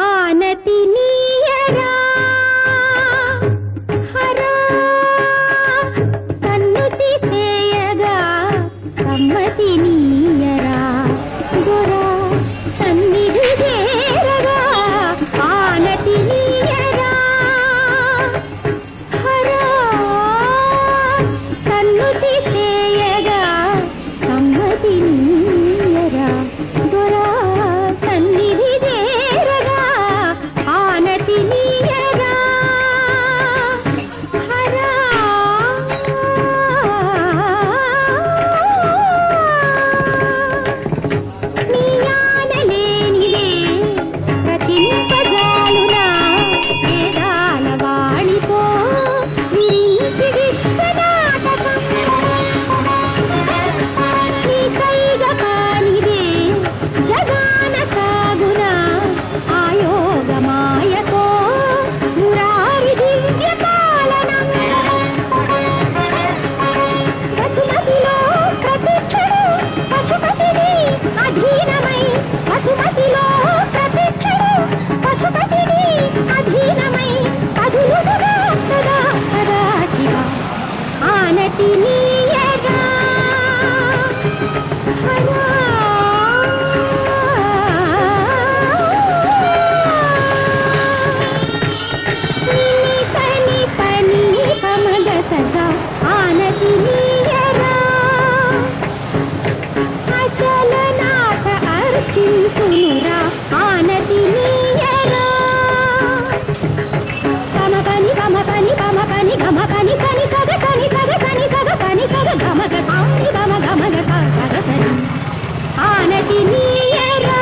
ఆనతి నీయరా హరా కన్నుతి చేయగా సమ్మతి నీయరా గోరా సన్నిధి చేరగా ఆనతి నీయరా హరా కన్నుతి చేయగా సమ్మతి నీయరా గోరా సన్నిధి చేరగా ఆనతి నీయరా హరా నీయానలేనిదే రచింపజాలునా వేదాల వాణితో విరించి విశ్వనాటకం నీ కైగ కానిదే జగాన సాగునా ఆయోగమాయతో మురారి దివ్య పాలనం వసుమతిలో ప్రతిక్షణు పశుపతిని అధీనమై వసుమతిలో ప్రతిక్షణు పశుపతిని అధీనమై అధులుగా సదా సదా శివ ఆనతి నీయరా హరా పని పని పమగ సదా ఆనతి నీయరా అచలనాథ అర్చింతునురా ఆనతి నీయరా పమ పని పమ పని పమ పని గమ పని పని సగ పని సగ పని సగ పని సగ గమగ సాని గమ గమగ సగ సరి ఆనతి నీయరా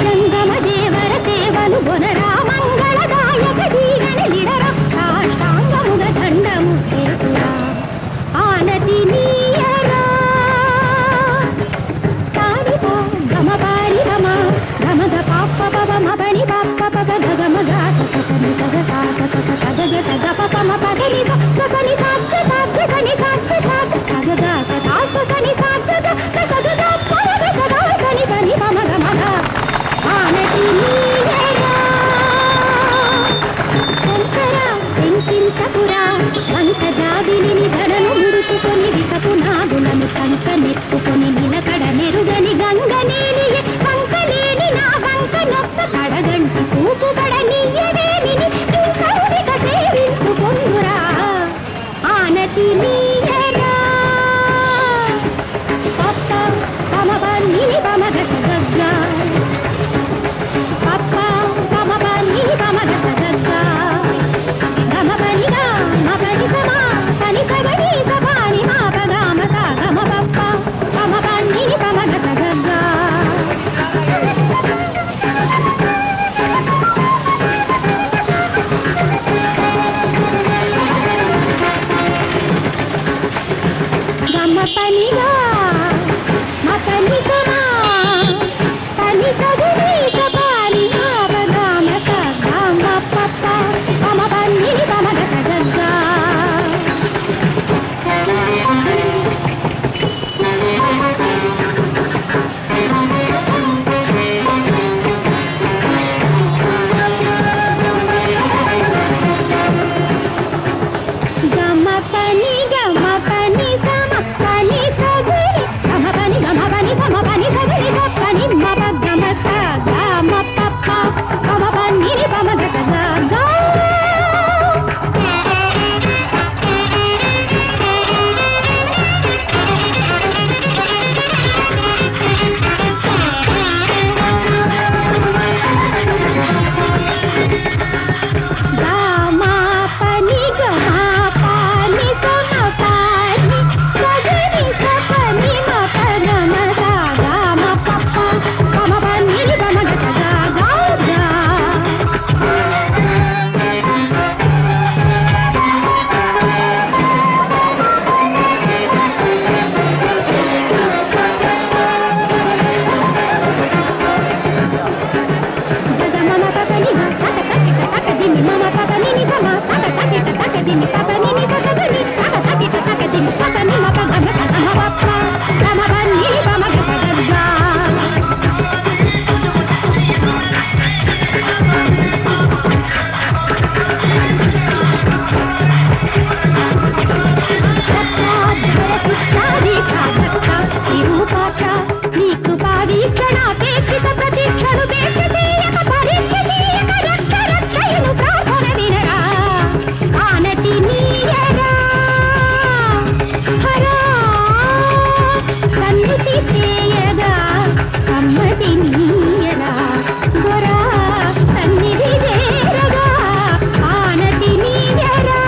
జంగమ దేవర సేవలు గొనరా మంగళదాయక దీవెన లిడరా సాష్టాంగముగ దండము చేతురా ఆనతి నీయరా కానిప గమ పారి గమ గమగ పాప పవ మపని పాప పవ గగమగ సని సగ సాగ సగ సగగ సగ పమ పదని సని సాగ సాగ సని సాగ సాగ సగగ సదాస సని సాగ సగగ పరగ సదా సని సని పమ గమగ ఆనతి నీయరా శంకర వెంకించపురా వంక జాబిలిని ధరను ముడుచుకొని వికపు నాగులను కంక నెత్తుకొని నిలకడ మెరుగని గంగ నీలియ వంకలేని నా వంక నొక్క కడగంటి కూపుబడ నీయవేమిని కౌరిక సేవించుకొందురా ఆనతి నీయరా పప్ప పమ పన్ని పమగ సగగ్గా పప్ప పమ పన్ని పమగ సగగ్గా గమ పనిగా మపని సమా పని సగని సపాని మాప గామ సా గమ పప్ప పమ చేయగా కమ్మటి నీయరా గొరా సన్నిధి చేరగా ఆనతి నీయరా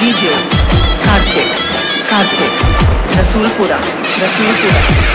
DJ Karthik Rasulpura Rasulpura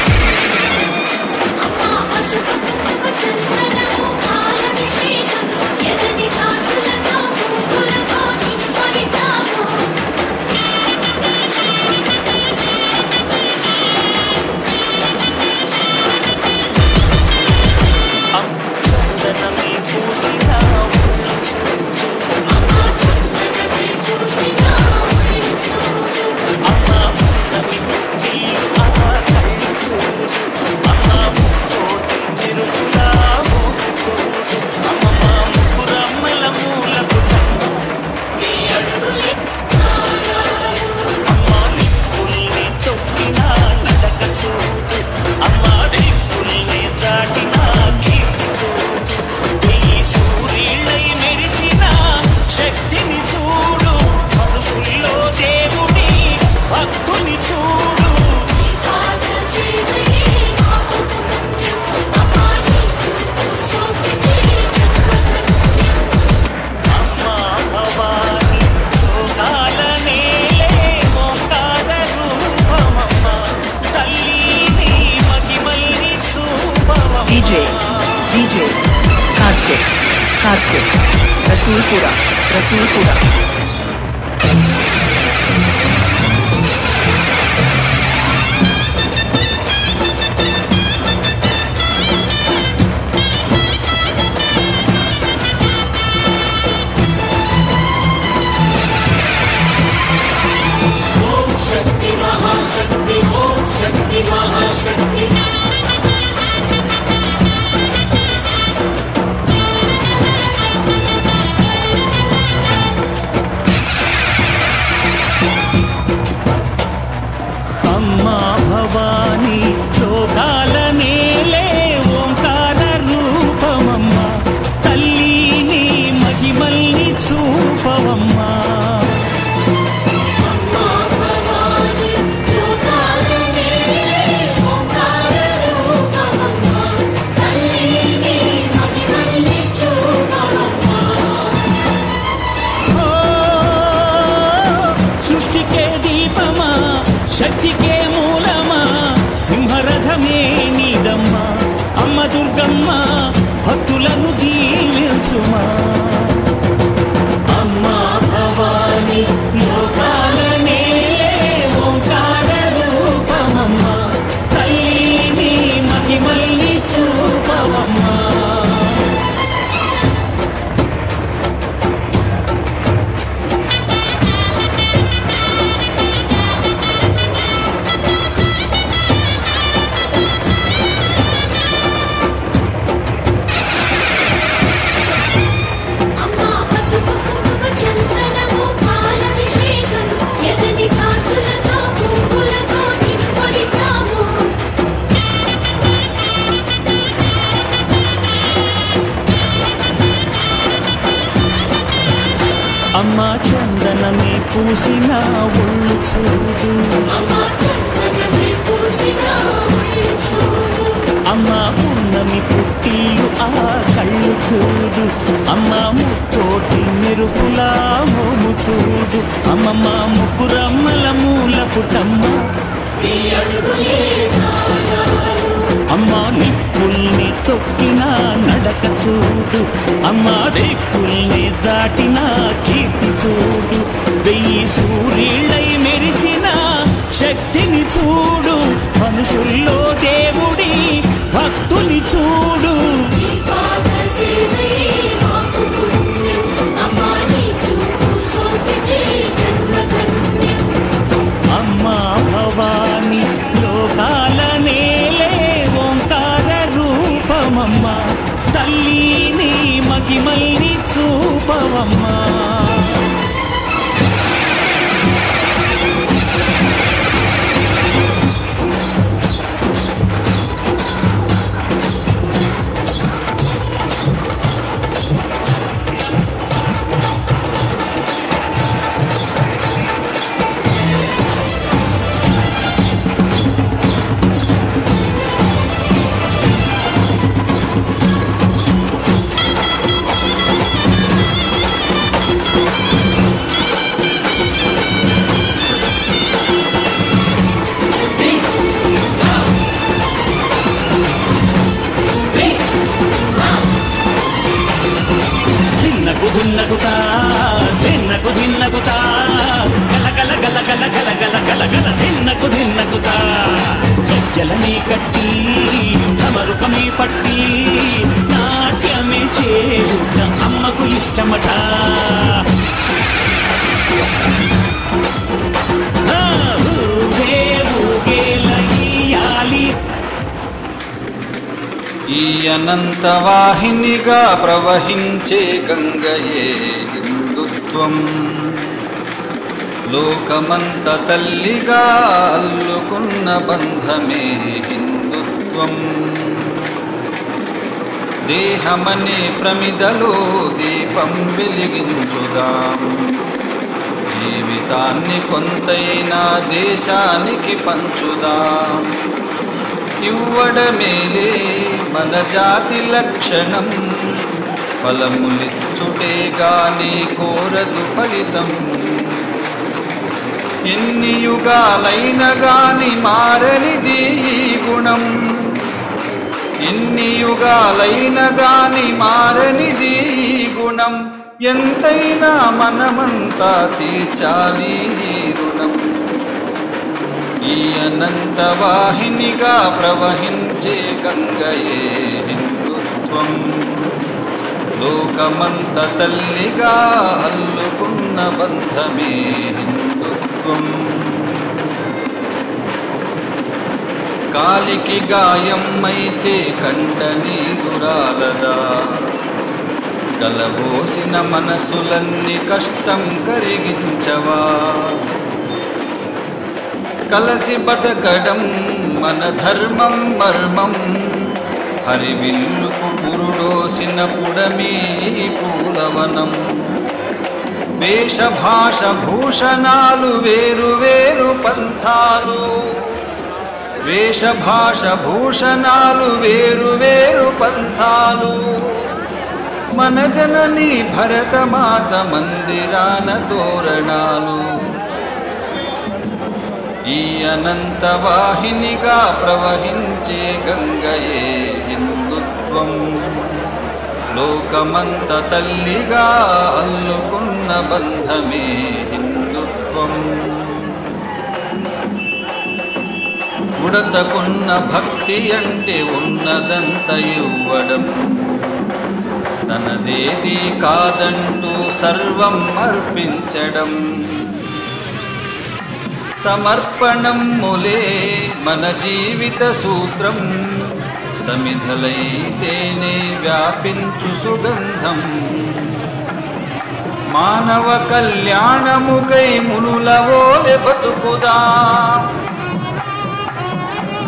శక్తికే మూలమా సింహరథమే నీదమ్మా అమ్మ దుర్గమ్మ భక్తులను దీవించుమా అమ్మా భవాని లోకాల నేలే ఓంకార రూపమమ్మ తల్లిని మహిమల్ని చూపవమ్మా అమ్మా చందనమే పూసిన ఒళ్ళు చూడు, అమ్మా పున్నమి పుట్టిల్లు ఆ కళ్ళు చూడు, అమ్మా ముక్కోటి మెరుపులా మోము చూడు, అమ్మమ్మ ముగ్గురమ్మల మూల పుటమ్మ, అమ్మా నిప్పుల్ని తొక్కిన నడక చూడు, అమ్మా దిక్కుల్ని దాటిన కీర్తి చూడు, 1000 సూర్యులై మెరిసిన శక్తిని చూడు, మనుషుల్లో దేవుడి భక్తుని చూడు. అమ్మా భవాని లోకాల నేలే ఓంకార రూపమమ్మ, తల్లిని మహిమల్ని చూపవమ్మా. ధిన్నకుతా ధిన్నకు ధిన్నకుతా గల గల గల గల గల గల గల గల ధిన్నకుతా, గజ్జలనే కట్టి తమరుకమే పట్టి నాట్యమే చేయుట అమ్మకు ఇష్టమట. ఈ అనంతవాహినిగా ప్రవహించే గంగయే హిందుత్వం, లోకమంత తల్లిగా అల్లుకున్న బంధమే హిందుత్వం. దేహమనే ప్రమిదలో దీపం వెలిగించుదాం, జీవితాన్ని కొంతైనా దేశానికి పంచుదాం. ఇవ్వడమేలే మన జాతి లక్షణం, ఫలములిచ్చుటే గాని కోరదు ఫలితం. ఎన్ని యుగాలైన గాని మారనిది ఈ గుణం, ఎన్ని యుగాలైన గాని మారనిది ఈ గుణం. ఎంతైనా మనమంతా తీర్చాలి ఈ రుణం. ఈ అనంతవాహినిగా ప్రవహించే గంగయే హిందుత్వం, లోకమంత తల్లిగా అల్లుకున్న బంధమే హిందుత్వం. కాలికి గాయం అయితే కంట నీరు రాలదా, కలబోసిన మనసులన్నీ కష్టం కరిగించవా. కలసి బతకడం మన ధర్మం మర్మం, హరివిల్లుకు పురుడోసిన పుడమీ పూలవనం. వేషభాష భూషణాలు వేరు వేరు పంథాలు, వేషభాష భూషణాలు వేరు వేరు పంథాలు. మన జనని భరతమాత మందిరాన తోరణాలు. ఈ అనంతవాహినిగా ప్రవహించే గంగయే హిందుత్వం, లోకమంత తల్లిగా అల్లుకున్న బంధమే హిందుత్వం. ఉడతకున్న భక్తి అంటే ఉన్నదంత ఇవ్వడం, తనదేది కాదంటూ సర్వం అర్పించడం. సమర్పణం ములే మన జీవిత సూత్రం, సమిధలైతేనే వ్యాపించు సుగంధం. మానవ కళ్యాణముకై మునులవోలె బతుకుదా,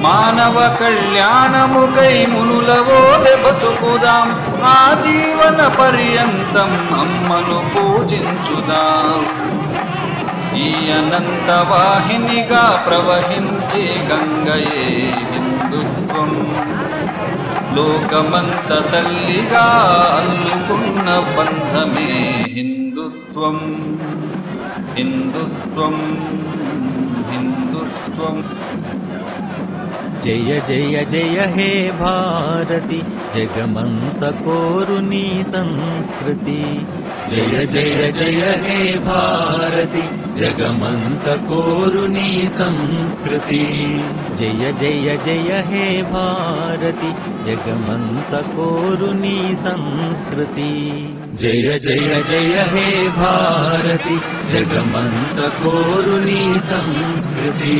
మానవ కళ్యాణముకై మునులవోలె బతుకుదాం, ఆజీవన పర్యంతం అమ్మను పూజించుదాం. ఈ అనంత వాహినిగా ప్రవహించే గంగయే హిందుత్వం, లోకమంత తల్లిగా అల్లుకున్న బంధమే హిందుత్వం. హిందుత్వం హిందుత్వం. జయ జయ జయ హే భారతి, జగమంత కోరుని సంస్కృతి. జయ జయ జయ హే భారతి, జగమంత కోరుని సంస్కృతి. జయ జయ జయ హే భారతి, జగమంత కోరుని సంస్కృతి. జయ జయ జయ హే భారతి, జగమంత కోరుని సంస్కృతి.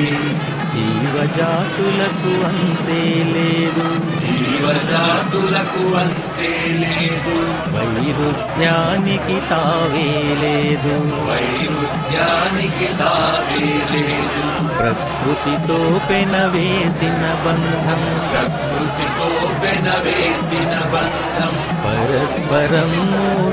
జీవజాతులకు అంతే లేదు, జీవజాతులకు అంతే లేదు. వైరుధ్యానికి తావే లేదు, వైరుధ్యానికి తావే లేదు. ప్రకృతితో పెనవేసిన బంధం, ప్రకృతితో పెనవేసిన బంధం. పరస్పరము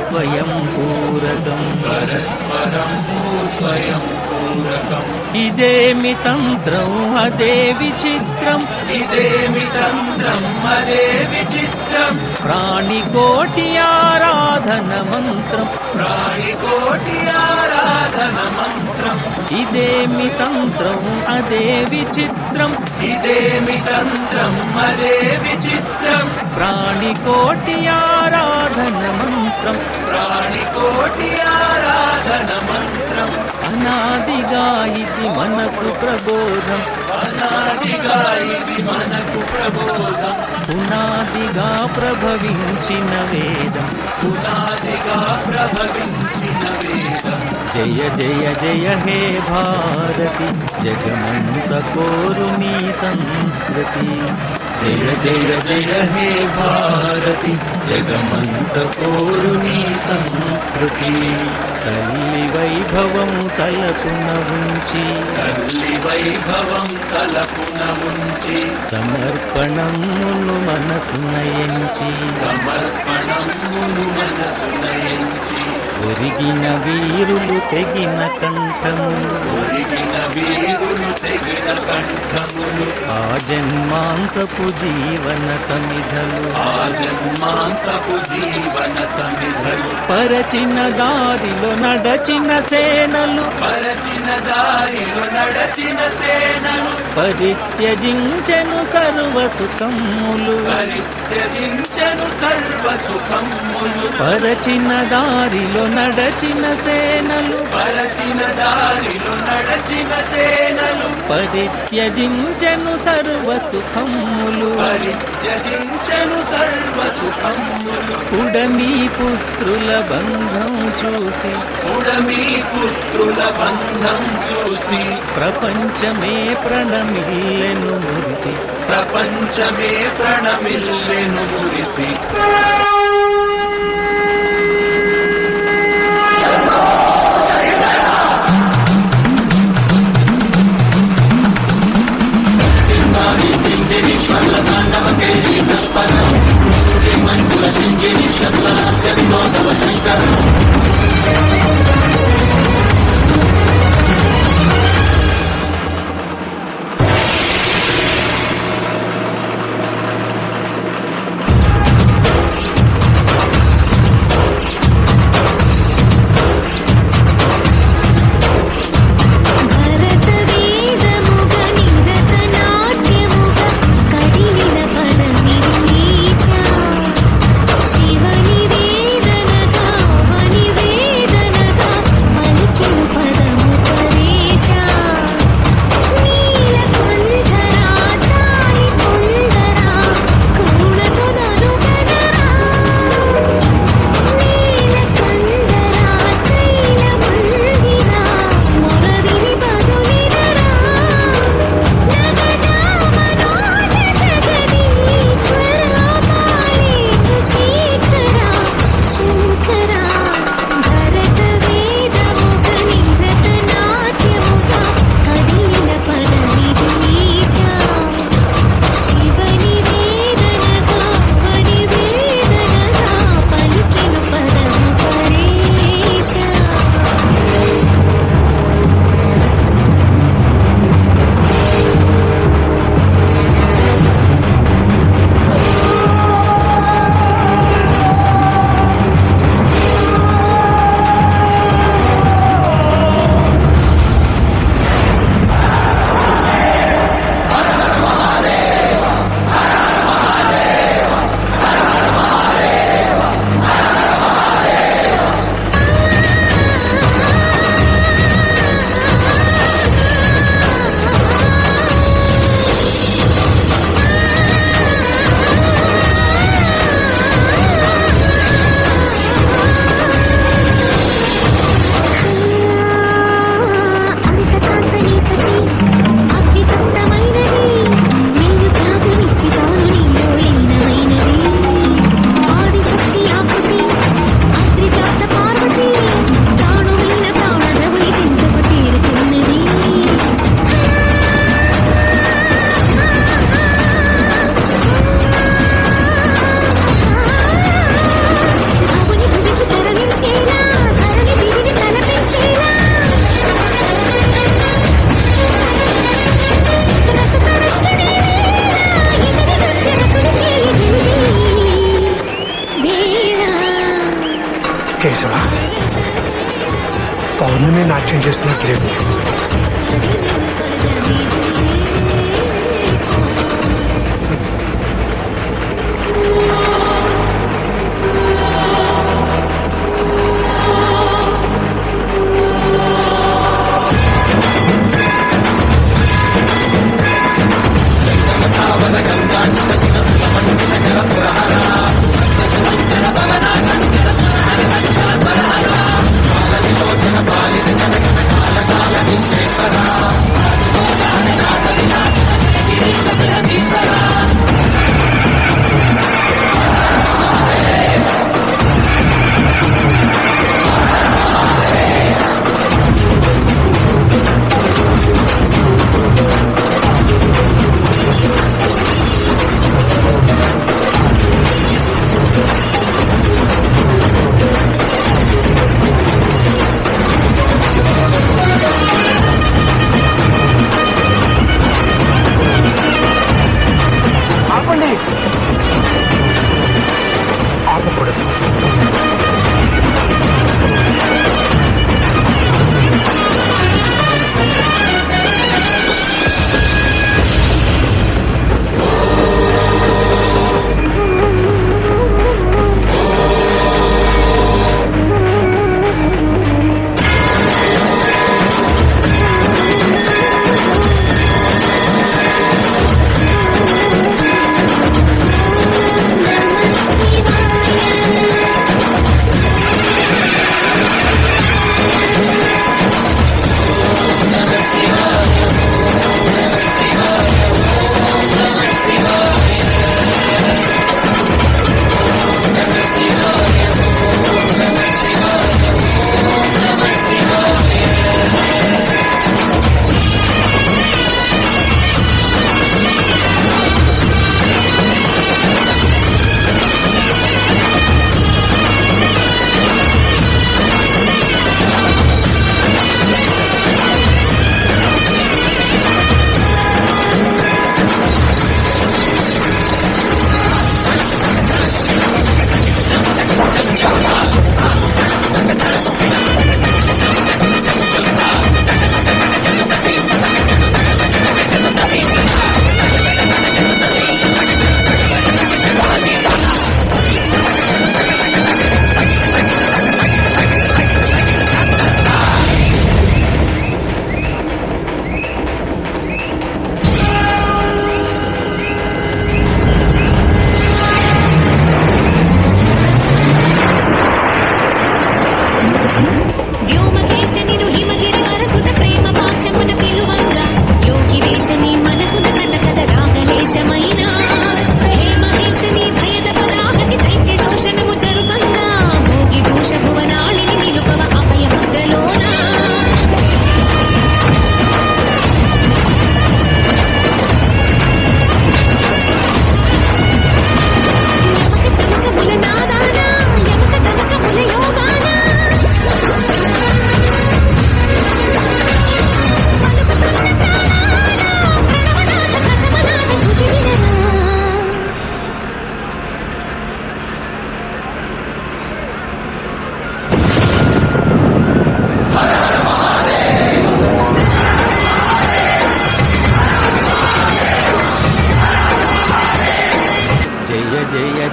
స్వయం పూరకం, పరస్పరము స్వయం పూరకం. ఇదేమి తంత్రం అదే విచిత్రం, ఇదేమి తంత్రం అదే విచిత్రం. ప్రాణికోటి ఆరాధన మంత్రం, ప్రాణికోటి ఆరాధన మంత్రం. ఇదేమి తంత్రం అదే విచిత్రం, ఇదేమి తంత్రం అదే విచిత్రం. ప్రాణికోటి ఆరాధన మంత్రం, ప్రాణికోటి ఆరాధన మంత్రం. అనాదిగా ఇది మనకు ప్రబోధం, అనాదిగా ఇది మనకు ప్రబోధం. పునాదిగా ప్రభవించిన వేదం, పునాదిగా ప్రభవించిన వేదం. జయ జయ జయ హే భారతి, జగమంత కోరుని సంస్కృతి. జయ జయ జయ హే భారతి, జగమంత కోరుని సంస్కృతి. తల్లి వైభవం తలపున ఉంచి, తల్లి వైభవం తలపున ఉంచి. సమర్పణమును మనసున ఎంచి, సమర్పణమును మనసున ఎంచి. ఒరిగిన వీరులు తెగిన కంఠములు, ఒరిగిన వీరులు తెగిన కంఠములు. ఆ జన్మాంతపు జీవన సమిధలు, ఆ జన్మాంతపు జీవన సమిధలు. పరచిన దారిలో నడచిన సేనలు, పరచిన దారిలో నడచిన సేనలు. పరిత్యజించెను సర్వ సుఖములు, పరిత్యజించెను సర్వ సుఖములు. పరచిన దారిలో నడచిన సేనలు, పరచిన దారిలో నడచిన సేనలు. పరిత్యజించెను సర్వ సుఖములు, పరిత్యజించెను సర్వ సుఖములు. ఉడమి పుత్రుల బంధం చూసి, ఉడమి పుత్రుల బంధం చూసి. ప్రపంచమే ప్రణమిల్లెను మురిసి, ప్రపంచమే ప్రణమిల్లెను మురిసి. మాత్రమే నాట్యం చేస్తున్నట్లేదు.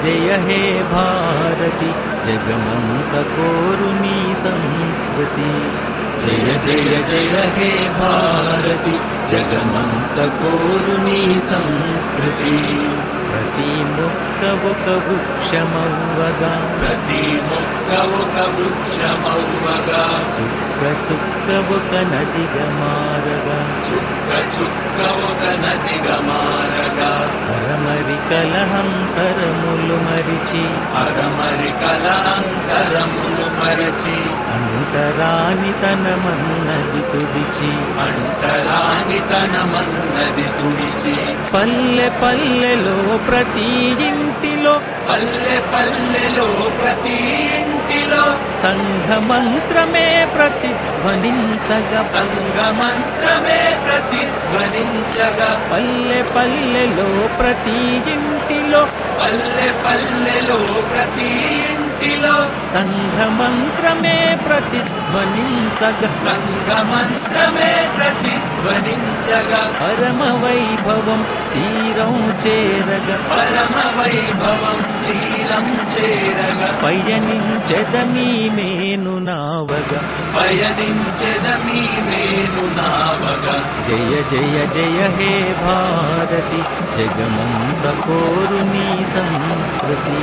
जय हे भारती जगमंत कोरुनी संस्कृति जय जय जय हे भारती जगमंत कोरुनी संस्कृति प्रति मुक्त ఒక వృక్షమవ్వగా ప్రతి ముక్క ఒక వృక్షమవ్వగా చుక్క చుక్క ఒక నదిగా మారగా చుక్క చుక్క ఒక నదిగా మారగా అరమరి కలహంతరములు మరిచి అరమరి కలహంతరములు మరిచి అంతరాని తనమన్నది తుడిచి అంతరాని తనమన్నది తుడిచి పల్లె పల్లెలో ప్రతి ఇంటిలో పల్లె పల్లెలో ప్రతి ఇంటిలో సంఘమంత్రమే ప్రతిధ్వనించగా సంఘమంత్రమే ప్రతిధ్వనించగా పల్లె పల్లెలో ప్రతి ఇంటిలో పల్లె పల్లెలో ప్రతి ఇంటిలో కోటిలో సంఘమంత్రమే ప్రతిధ్వనించగా సంఘమంత్రమే ప్రతిధ్వనించగా పరమ వైభవం తీరం చేరగా పరమ వైభవం తీరం చేరగా పయనించెదమీ మేను నావగా పయనించెదమీ మేను నావగా జయ జయ జయ హే భారతి జగమంత కోరు నీ సంస్కృతి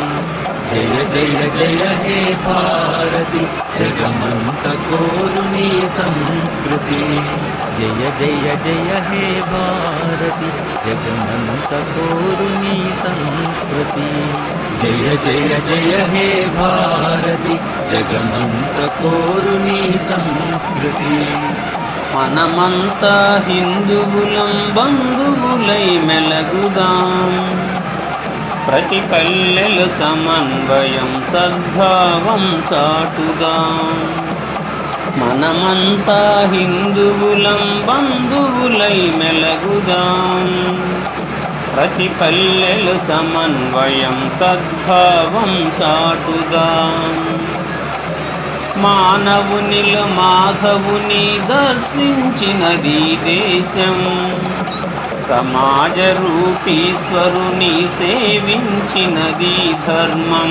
జయ జయ జయ హే భారతి జగమంత కోరు నీ సంస్కృతి జయ జయ జయ హే భారతి జగమంత కోరు నీ సంస్కృతి జయ జయ జయ హే భారతి జగమంత కోరు నీ సంస్కృతి మనమంతా హిందువులం బంధువులై మెలగుదాం ప్రతి పల్లెల సమన్వయం సద్భావం చాటుదాం మనమంతా హిందువులం బంధువులై మెలగుదాం ప్రతి పల్లెల సమన్వయం సద్భావం చాటుదాం మానవునిల మాధవుని దర్శించినది దేశం సమాజ రూపీశ్వరుని సేవించినది ధర్మం